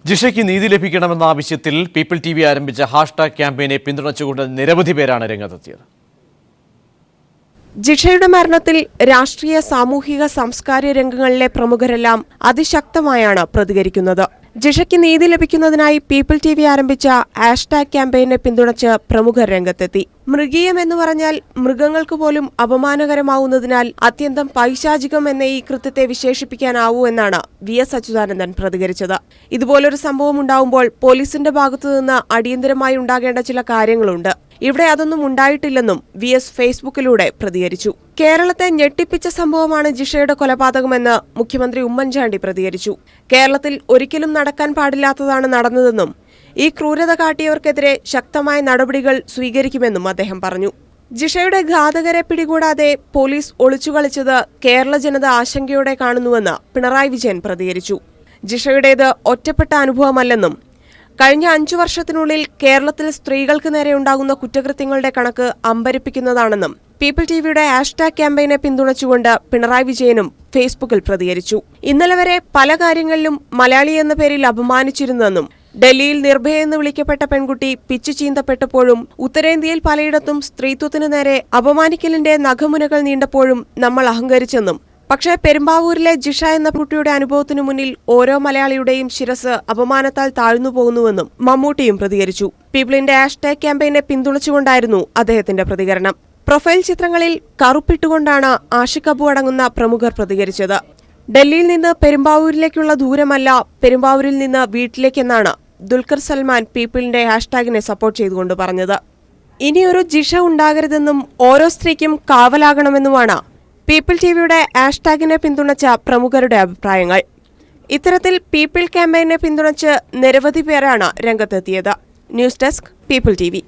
ജിഷയ്ക്ക് നീതി ലഭിക്കണമെന്ന ആവശ്യത്തിൽ people TV ആരംഭിച്ച ഹാഷ്ടാഗ് ക്യാമ്പയിനെ പിന്തുണച്ചുകൊണ്ട് നിരവധി പേരാണ് രംഗത്തെത്തിയത്. ജിഷയുടെ മരണത്തിൽ രാഷ്ട്രീയ, സാമൂഹിക, സാംസ്കാരിക രംഗങ്ങളിലെ പ്രമുഖരെല്ലാം അതിശക്തമായാണ് പ്രതികരിക്കുന്നത്. ജിഷയ്ക്ക് നീതി ലഭിക്കുന്നതിനായി പീപ്പിൾ ടിവി ആരംഭിച്ച ഹാഷ്ടാഗ് ക്യാമ്പയിനെ പിന്തുണച്ച് പ്രമുഖർ രംഗത്തെത്തി. മൃഗീയം എന്ന് പറഞ്ഞാൽ മൃഗങ്ങൾക്ക് പോലും അപമാനകരമാവുന്നതിനാൽ അത്യന്തം പൈശാചികം എന്ന ഈ കൃത്യത്തെ വിശേഷിപ്പിക്കാനാവൂ എന്നാണ് VS അച്യുതാനന്ദൻ പ്രതികരിച്ചത്. ഇതുപോലൊരു സംഭവം ഉണ്ടാവുമ്പോൾ പോലീസിന്റെ ഭാഗത്തുനിന്ന് അടിയന്തരമായി ഉണ്ടാകേണ്ട ചില കാര്യങ്ങളുണ്ട്. ഇവിടെ അതൊന്നും ഉണ്ടായിട്ടില്ലെന്നും VS ഫേസ്ബുക്കിലൂടെ പ്രതികരിച്ചു. കേരളത്തെ ഞെട്ടിപ്പിച്ച സംഭവമാണ് ജിഷയുടെ കൊലപാതകമെന്ന് മുഖ്യമന്ത്രി ഉമ്മൻചാണ്ടി പ്രതികരിച്ചു. കേരളത്തിൽ ഒരിക്കലും നടക്കാൻ പാടില്ലാത്തതാണ് നടന്നതെന്നും ഈ ക്രൂരത കാട്ടിയവർക്കെതിരെ ശക്തമായ നടപടികൾ സ്വീകരിക്കുമെന്നും അദ്ദേഹം പറഞ്ഞു. ജിഷയുടെ ഘാതകരെ പിടികൂടാതെ പോലീസ് ഒളിച്ചുകളിച്ചത് കേരള ജനത ആശങ്കയോടെ കാണുന്നുവെന്ന് പിണറായി വിജയൻ പ്രതികരിച്ചു. ജിഷയുടേത് ഒറ്റപ്പെട്ട അനുഭവമല്ലെന്നും കഴിഞ്ഞ 5 വർഷത്തിനുള്ളിൽ കേരളത്തിൽ സ്ത്രീകൾക്ക് നേരെയുണ്ടാകുന്ന കുറ്റകൃത്യങ്ങളുടെ കണക്ക് അമ്പരപ്പിക്കുന്നതാണെന്നും പീപ്പിൾ ടിവിയുടെ ഹാഷ്ടാഗ് ക്യാമ്പയിനെ പിന്തുണച്ചുകൊണ്ട് പിണറായി വിജയനും ഫേസ്ബുക്കിൽ പ്രതികരിച്ചു. ഇന്നലെ വരെ പല കാര്യങ്ങളിലും മലയാളി എന്ന പേരിൽ അപമാനിച്ചിരുന്നെന്നും ഡൽഹിയിൽ നിർഭയ എന്ന് വിളിക്കപ്പെട്ട പെൺകുട്ടി പിച്ചു ചീന്തപ്പെട്ടപ്പോഴും ഉത്തരേന്ത്യയിൽ പലയിടത്തും സ്ത്രീത്വത്തിനു നേരെ അപമാനിക്കലിന്റെ നഖമുനകൾ നീണ്ടപ്പോഴും നമ്മൾ അഹങ്കരിച്ചെന്നും പക്ഷേ പെരുമ്പാവൂരിലെ ജിഷ എന്ന കുട്ടിയുടെ അനുഭവത്തിനു മുന്നിൽ ഓരോ മലയാളിയുടെയും ശിരസ് അപമാനത്താൽ താഴ്ന്നു പോകുന്നുവെന്നും മമ്മൂട്ടിയും പ്രതികരിച്ചു. പീപ്പിളിന്റെ ഹാഷ്ടാഗ് ക്യാമ്പയിനെ പിന്തുണച്ചുകൊണ്ടായിരുന്നു അദ്ദേഹത്തിന്റെ പ്രതികരണം. പ്രൊഫൈൽ ചിത്രങ്ങളിൽ കറുപ്പിട്ടുകൊണ്ടാണ് ആഷിഖ് അബു അടങ്ങുന്ന പ്രമുഖർ പ്രതികരിച്ചത്. ഡൽഹിയിൽ നിന്ന് പെരുമ്പാവൂരിലേക്കുള്ള ദൂരമല്ല, പെരുമ്പാവൂരിൽ നിന്ന് വീട്ടിലേക്കെന്നാണ് ദുൽഖർ സൽമാൻ പീപ്പിളിന്റെ ഹാഷ്ടാഗിനെ സപ്പോർട്ട് ചെയ്തുകൊണ്ട് പറഞ്ഞത്. ഇനിയൊരു ജിഷ ഉണ്ടാകരുതെന്നും ഓരോ സ്ത്രീക്കും കാവലാകണമെന്നുമാണ് പീപ്പിൾ ടിവിയുടെ ഹാഷ്ടാഗിനെ പിന്തുണച്ച പ്രമുഖരുടെ അഭിപ്രായങ്ങൾ. ഇത്തരത്തിൽ പീപ്പിൾ ക്യാമ്പയിനെ പിന്തുണച്ച് നിരവധി പേരാണ് രംഗത്തെത്തിയത്. News desk, people TV.